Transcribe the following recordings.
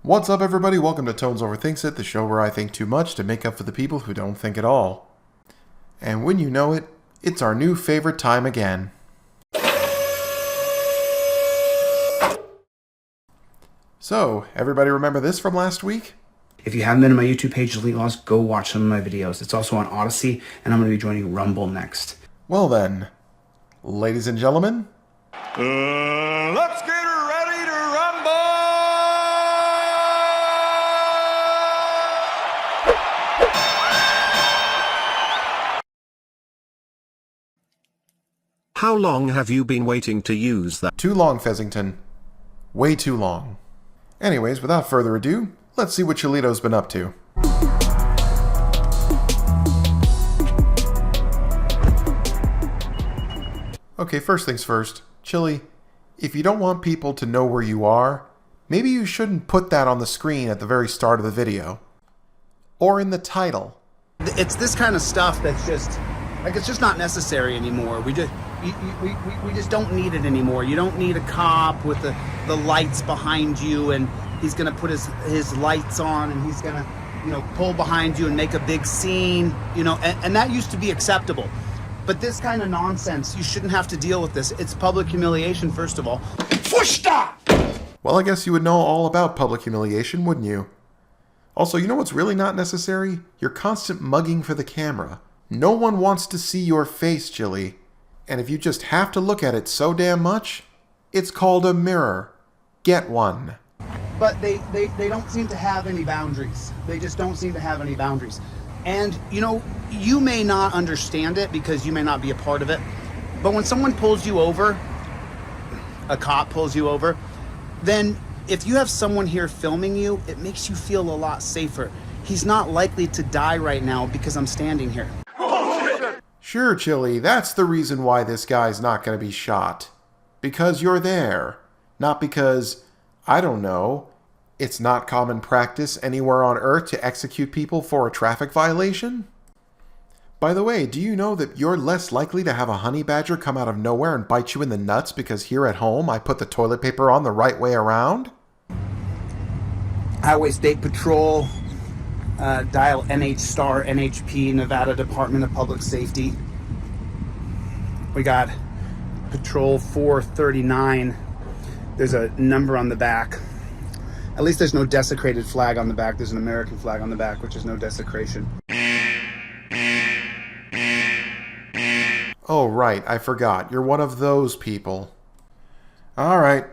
What's up, everybody? Welcome to Tones Overthinks It, the show where I think too much to make up for the people who don't think at all. And when you know it, it's our new favorite time again. So, everybody remember this from last week? If you haven't been to my YouTube page, Delete Lawz, go watch some of my videos. It's also on Odyssey, and I'm going to be joining Rumble next. Well then, ladies and gentlemen, Let's get ready to rumble! How long have you been waiting to use that? too long, Fezzington. Way too long. Anyways, without further ado, let's see what Chillito's been up to. Okay, first things first. Chillie, if you don't want people to know where you are, maybe you shouldn't put that on the screen at the very start of the video. Or in the title. It's this kind of stuff that's just, like, it's just not necessary anymore. We just don't need it anymore. You don't need a cop with the lights behind you, and he's going to put his lights on, and he's going to, pull behind you and make a big scene, and that used to be acceptable. But this kind of nonsense, you shouldn't have to deal with this. It's public humiliation, first of all. Well, I guess you would know all about public humiliation, wouldn't you? Also, you know what's really not necessary? Your constant mugging for the camera. No one wants to see your face, Chillie. And if you just have to look at it so damn much, it's called a mirror. Get one. But they don't seem to have any boundaries. They just don't seem to have any boundaries. And, you may not understand it because you may not be a part of it, but when someone pulls you over, a cop pulls you over, then if you have someone here filming you, it makes you feel a lot safer. He's not likely to die right now because I'm standing here. Sure, Chillie, that's the reason why this guy's not going to be shot. Because you're there. Not because, I don't know, it's not common practice anywhere on Earth to execute people for a traffic violation? By the way, do you know that you're less likely to have a honey badger come out of nowhere and bite you in the nuts because here at home I put the toilet paper on the right way around? Highway State Patrol, dial NH* NHP, Nevada Department of Public Safety. We got Patrol 439. There's a number on the back. At least there's no desecrated flag on the back. There's an American flag on the back, which is no desecration. Oh, right, I forgot. You're one of those people. Alright.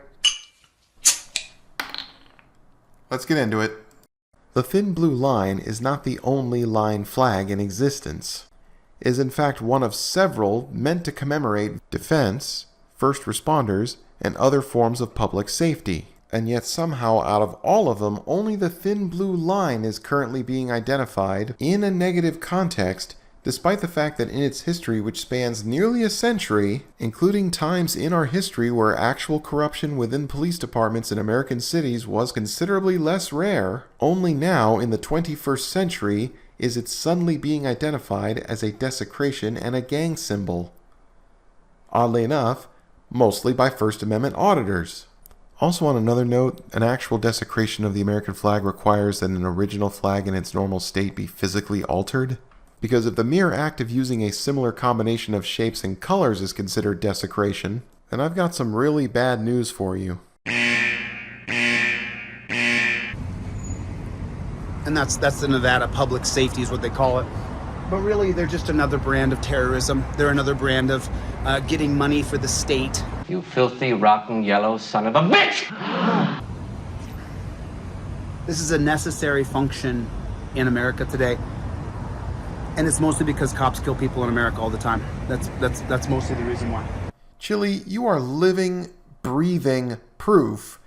Let's get into it. The thin blue line is not the only line flag in existence. It is in fact one of several meant to commemorate defense, first responders, and other forms of public safety. And yet somehow out of all of them, only the thin blue line is currently being identified in a negative context, despite the fact that in its history, which spans nearly a century, including times in our history where actual corruption within police departments in American cities was considerably less rare, only now in the 21st century is it suddenly being identified as a desecration and a gang symbol. Oddly enough, mostly by First Amendment auditors. Also, on another note, an actual desecration of the American flag requires that an original flag in its normal state be physically altered. Because if the mere act of using a similar combination of shapes and colors is considered desecration, then I've got some really bad news for you. And that's the Nevada Public Safety is what they call it. But really, they're just another brand of terrorism. They're another brand of getting money for the state. You filthy, rotten, yellow son of a bitch! This is a necessary function in America today. And it's mostly because cops kill people in America all the time. That's mostly the reason why. Chillie, you are living, breathing proof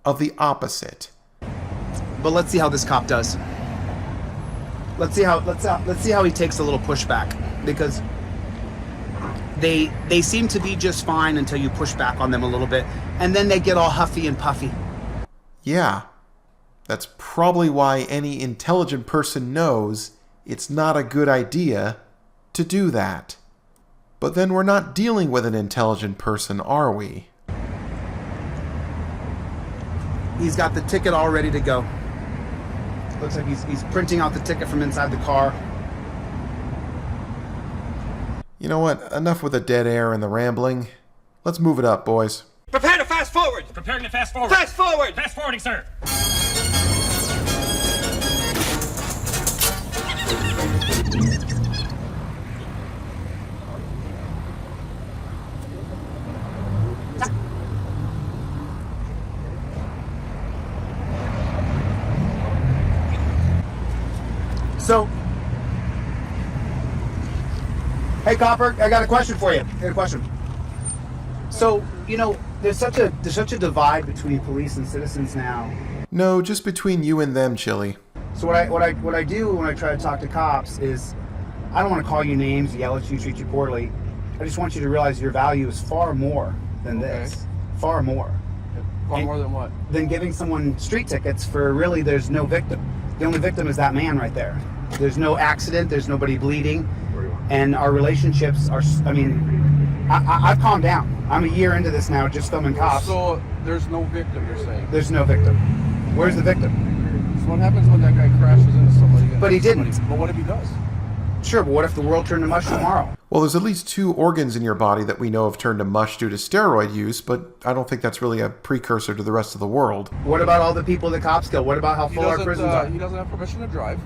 of the opposite. But let's see how this cop does. Let's see how he takes a little pushback, because they seem to be just fine until you push back on them a little bit, and then they get all huffy and puffy. Yeah, that's probably why any intelligent person knows it's not a good idea to do that. But then we're not dealing with an intelligent person, are we? He's got the ticket all ready to go. Looks like he's printing out the ticket from inside the car. You know what? Enough with the dead air and the rambling. Let's move it up, boys. Prepare to fast forward! Preparing to fast forward. Fast forward! Fast forwarding, sir. So, hey Copper, I got a question for you. I got a question. So, you know, there's such a divide between police and citizens now. No, just between you and them, Chillie. So what I do when I try to talk to cops is, I don't want to call you names, yell at you, treat you poorly. I just want you to realize your value is far more than this. Far more. Far more than what? Than giving someone street tickets for really there's no victim. The only victim is that man right there. There's no accident, there's nobody bleeding, and our relationships are, I mean, I've calmed down. I'm a year into this now, just filming cops. So there's no victim, you're saying? There's no victim. Where's the victim? So what happens when that guy crashes into somebody? But he didn't. But what if he does? Sure, but what if the world turned to mush tomorrow? Well, there's at least 2 organs in your body that we know have turned to mush due to steroid use, but I don't think that's really a precursor to the rest of the world. What about all the people the cops kill? What about how full our prisons are? He doesn't have permission to drive.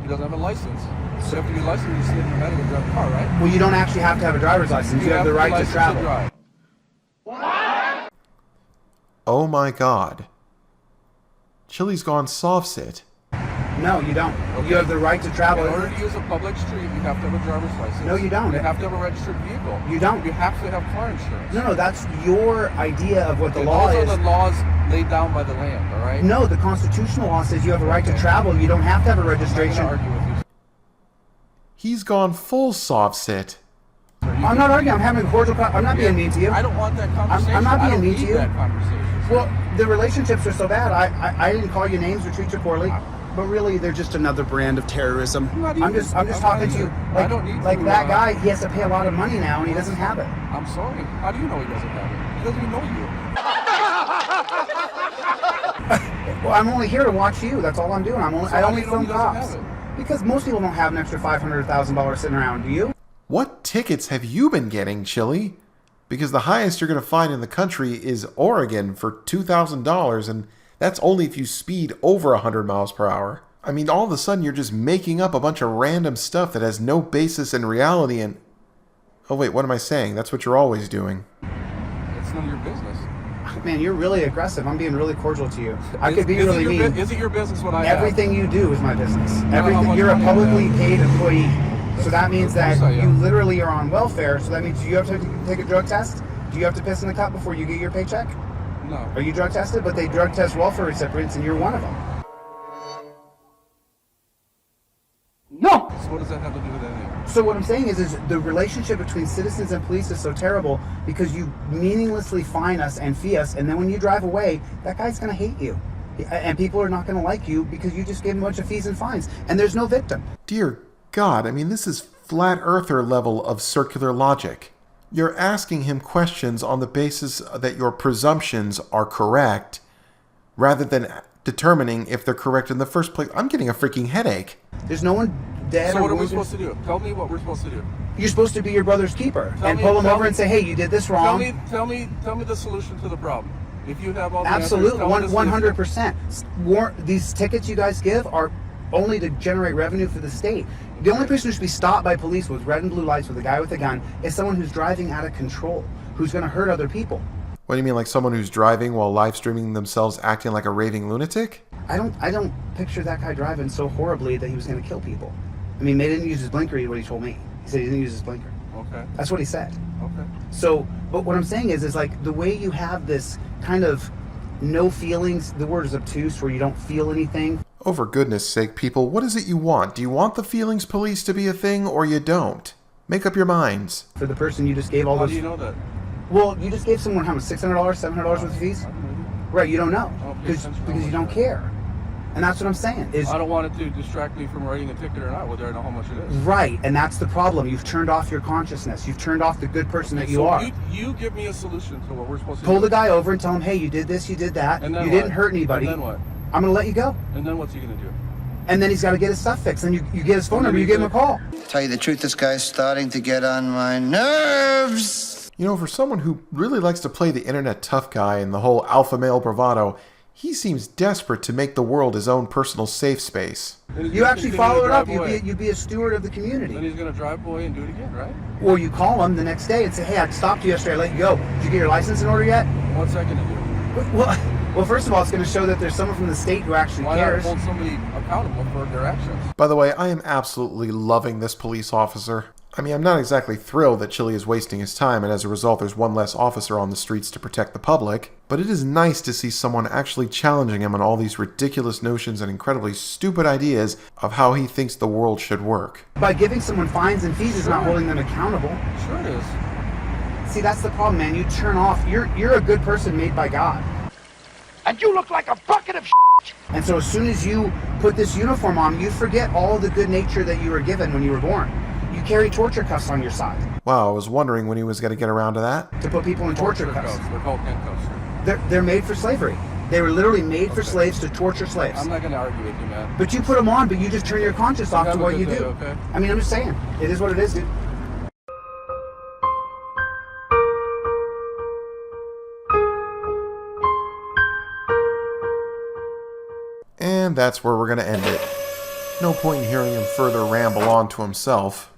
He doesn't have a license. So you have to be licensed to sit in the back and drive a car, right? Well, you don't actually have to have a driver's license. You have the right to travel. Oh my god. Chillie's gone SovCit. No, you don't. Okay. You have the right to travel. In order to use a public street, you have to have a driver's license. No, you don't. You have to have a registered vehicle. You don't. You have to have car insurance. No, that's your idea of what the law those is. are the laws laid down by the land, all right? No, the constitutional law says you have a right to travel. You don't have to have a registration. I'm not gonna argue with you. He's gone full SovCit. I'm not arguing. I'm having a cordial. I'm not being mean to you. I don't want that conversation. I'm not being I don't mean to need you. that conversation. Well, the relationships are so bad. I didn't call you names or treat you poorly, but really they're just another brand of terrorism. I'm just talking to you. I don't need like to, that guy. He has to pay a lot of money now, and he doesn't have it. I'm sorry. How do you know he doesn't have it? He doesn't even know you. Well, I'm only here to watch you. That's all I'm doing. I only how do you know film he doesn't cops. have it? Because most people don't have an extra $500,000 sitting around. Do you? What tickets have you been getting, Chillie? Because the highest you're going to find in the country is Oregon for $2,000, and that's only if you speed over 100 miles per hour. I mean, all of a sudden you're just making up a bunch of random stuff that has no basis in reality and... Oh wait, what am I saying? That's what you're always doing. It's none of your business. Man, you're really aggressive. I'm being really cordial to you. I could be really mean. Is it your business what I Everything you do is my business. Everything. much You're a money I publicly have. paid employee. So that means Of course that I you am. literally are on welfare. So that means you have to take a drug test? Do you have to piss in the cup before you get your paycheck? No. Are you drug tested? But they drug test welfare recipients and you're one of them. No! So what does that have to do with anything? So what I'm saying is the relationship between citizens and police is so terrible because you meaninglessly fine us and fee us, and then when you drive away, that guy's going to hate you. And people are not going to like you because you just gave him a bunch of fees and fines, and there's no victim. Dear God, I mean, this is flat earther level of circular logic. You're asking him questions on the basis that your presumptions are correct, rather than determining if they're correct in the first place. I'm getting a freaking headache. There's no one dead. So what are we supposed to do? Tell me what we're supposed to do. You're supposed to be your brother's keeper Tell and me- pull him tell over me- and say, "Hey, you did this wrong." Tell me the solution to the problem. If you have all the Absolutely, answers, tell me the solution. 100%. These tickets you guys give are only to generate revenue for the state. The only person who should be stopped by police with red and blue lights with a guy with a gun is someone who's driving out of control, who's going to hurt other people. What do you mean, like someone who's driving while live streaming themselves acting like a raving lunatic? I don't picture that guy driving so horribly that he was going to kill people. I mean, they didn't use his blinker, is what he told me. He said he didn't use his blinker. Okay. That's what he said. Okay. So, but what I'm saying is like the way you have this kind of no feelings, the word is obtuse, where you don't feel anything. Oh, for goodness sake, people, what is it you want? Do you want the feelings police to be a thing, or you don't? Make up your minds. For the person you just gave all How those... do you know that? Well, you just gave someone how much, $600, $700 worth of fees? Right, you don't know, Oh, because you don't care. And that's what I'm saying. Is I don't want it to distract me from writing a ticket or not, whether I know how much it is. right, and that's the problem. You've turned off your consciousness. You've turned off the good person that you are. You give me a solution to what we're supposed to Pull do. the guy over and tell him, hey, you did this, you did that. And then You what? didn't hurt anybody. And then what? I'm going to let you go. And then what's he going to do? And then he's got to get his stuff fixed. And you get his phone number, you give him a call. Tell you the truth, this guy's starting to get on my nerves. You know, for someone who really likes to play the internet tough guy and the whole alpha male bravado, he seems desperate to make the world his own personal safe space. You actually follow it up. You'd be a steward of the community. Then he's going to drive away and do it again, right? Or you call him the next day and say, hey, I stopped you yesterday, I let you go. Did you get your license in order yet? What's that going to do? Well, first of all, it's going to show that there's someone from the state who actually Why not cares. hold somebody accountable for their actions? By the way, I am absolutely loving this police officer. I mean, I'm not exactly thrilled that Chillie is wasting his time, and as a result there's one less officer on the streets to protect the public, but it is nice to see someone actually challenging him on all these ridiculous notions and incredibly stupid ideas of how he thinks the world should work. By giving someone fines and fees is not holding them accountable. Sure it is. See, that's the problem, man. You turn off. You're a good person made by God. And you look like a bucket of shit. And so as soon as you put this uniform on, you forget all the good nature that you were given when you were born. You carry torture cuffs on your side Wow, I was wondering when he was going to get around to that. to put people in torture cuffs. They're called handcuffs. They're made for slavery. They were literally made for slaves to torture slaves. I'm not going to argue with you, man. But you put them on, but you just turn your conscience off to Have a what good you day, do. okay? I mean, I'm just saying. It is what it is, dude. And that's where we're going to end it. No point in hearing him further ramble on to himself.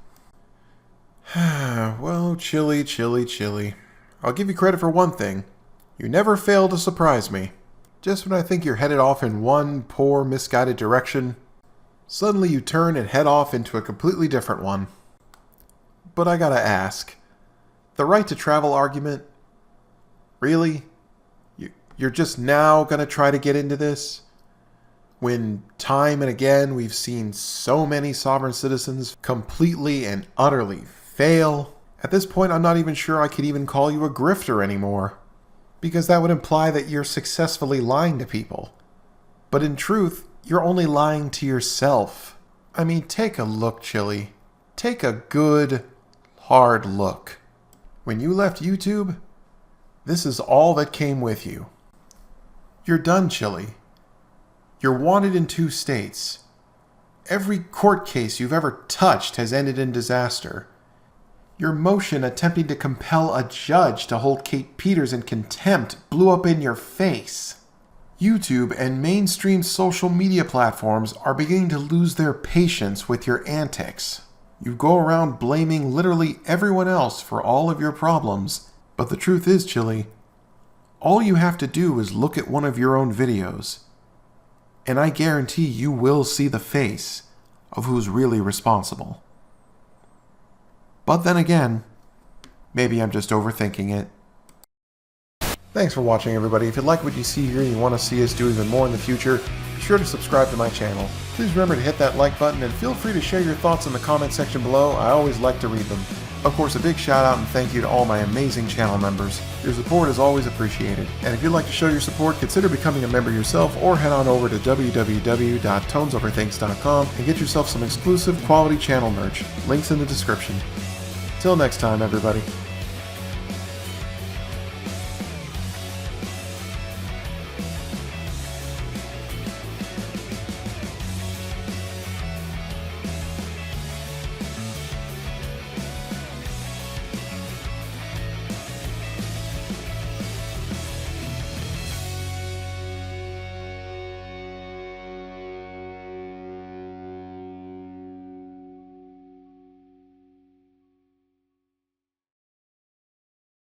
Well, Chillie, Chillie, Chillie. I'll give you credit for one thing. You never fail to surprise me. Just when I think you're headed off in one poor, misguided direction, suddenly you turn and head off into a completely different one. But I gotta ask, the right to travel argument? Really? You're just now gonna try to get into this? When time and again we've seen so many sovereign citizens completely and utterly fail? At this point, I'm not even sure I could even call you a grifter anymore, because that would imply that you're successfully lying to people. But in truth, you're only lying to yourself. I mean, take a look, Chillie. Take a good, hard look. When you left YouTube, this is all that came with you. You're done, Chillie. You're wanted in 2 states. Every court case you've ever touched has ended in disaster. Your motion attempting to compel a judge to hold Kate Peters in contempt blew up in your face. YouTube and mainstream social media platforms are beginning to lose their patience with your antics. You go around blaming literally everyone else for all of your problems, but the truth is, Chillie, all you have to do is look at one of your own videos, and I guarantee you will see the face of who's really responsible. But then again, maybe I'm just overthinking it. Thanks for watching, everybody. If you like what you see here and you want to see us do even more in the future, be sure to subscribe to my channel. Please remember to hit that like button and feel free to share your thoughts in the comment section below. I always like to read them. Of course, a big shout out and thank you to all my amazing channel members. Your support is always appreciated. And if you'd like to show your support, consider becoming a member yourself or head on over to www.tonesoverthings.com and get yourself some exclusive quality channel merch. Links in the description. Till next time, everybody.